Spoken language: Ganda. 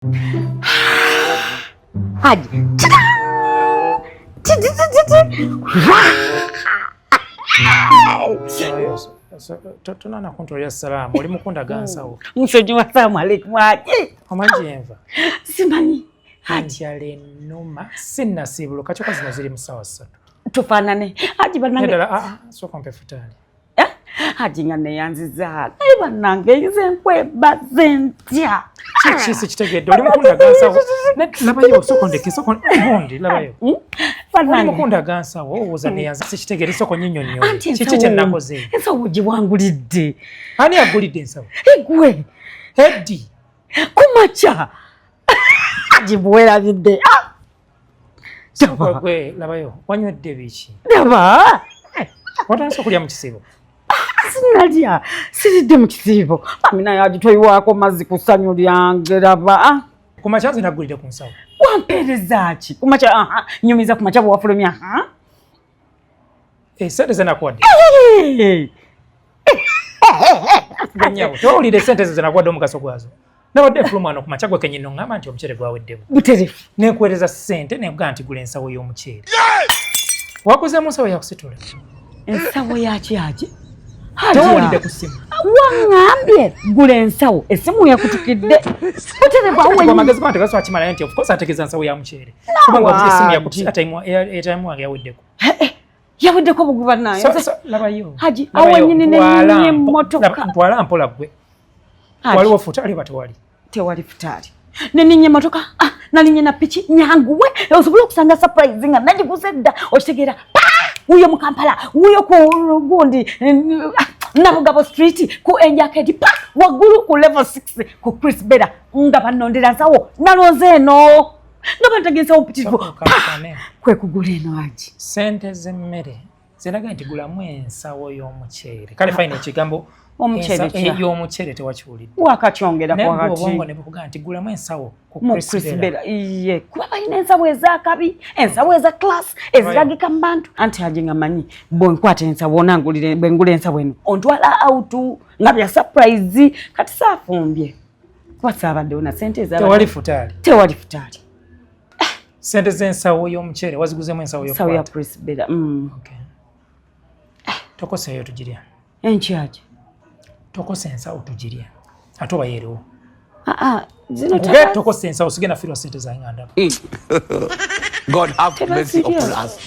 Haji. Tunana kontrolia salamu. Oli mukunda gansawo. Mushoji wa salamu alaikum Haji. Omanji enva. Simanyi. Haji ale noma sinna sibulo kachoka zino ziri musawa ssatu. Tufanane. Haji banange. Nedala so kompe Futaali. Haji ngane yanziza. Ai banange ize nkweba zentya. Chisi chitegedde oli mukunda gansawo. Labayo so kondeke so kondi labayo. Oli mukunda gansawo owoza ne yanza sichitegedde so konyinyonyo. Chichi kye nakoze. Ensawo giwangulidde. Ani agulidde ensawo? Igwe. Heddi. Kumacha. Jibuwera bidde. Gwe labayo wanywedde biki? Daba. Watanso kulya mu kisibo. Sinalya siridde mu kisibo. Amina yagitoyiwaako mazzi ku ssanyu lyange laba. Kumacha zinagulidde ku nsawo. Wampeereza ki? Kumacha nyumiza kumacha bwafulumya. Sente zenakuwadde. Ganyawo towulidde sente zenakuwadde omugaso gwazo. Nawadde fulumano kumacha gwe kenyino ngamba nti omucere gwaweddemu. Buterefu. Nekuweereza sente nebuga nti gula ensawo y'omucere. Wakoze mu nsawo yakusitula. Ensawo yaki aje? Towulidde ku ssimu. Wangambye gula ensawo esimu yakutukidde. Buterefu awo kwa magezi kwante gaso akimala nti of course ategeza ensawo ya mucere. Kubanga ofisi essimu yakutukidde airtime wange yaweddeko. Yaweddeko buguba nayo. So labayo. Haji awo nyini ne motoka. Ntwala mpola gwe. Waliwo Futaali batwali. Tewali Futaali. Neninye motoka nalinye na pichi nyanguwe osobola okusanga surprise nga nagikusedda okitegeera uyo mu Kampala uyo ku gundi Nabugabo Street ku Enjakedi waggulu ku level 6 ku Chris Beda nga banondera nsawo nalonze eno nga bantegesa opitivo kwe kugula eno Haji. Sente z'emmere ziraga nti gulamu ensawo y'omucere kale fine ekigambo omucere y'omucere tewakiwulidde wakakyongera kwa kati obongo ne bukuga nti gulamu ensawo ku Chris Beda iye kuba balina ensawo ezakabi ensawo eza class eziragika mu bantu anti Haji nga manyi bwenkwata ensawo onangulire bwengula ensawo eno ontwala autu nga bya surprise kati saafumbye kuba saabadde ona sente eza tewali Futaali. Tewali Futaali. Sente z'ensawo y'omucere waziguzemu ensawo y'okwata ya Chris Beda. Okay. Tokoseeyo tugirya. Enki Haji. Tokose ensawo tugirya. Ate oba yeerewo. Zino tokose ensawo sigenda firwa sente za nganda. God have mercy upon us.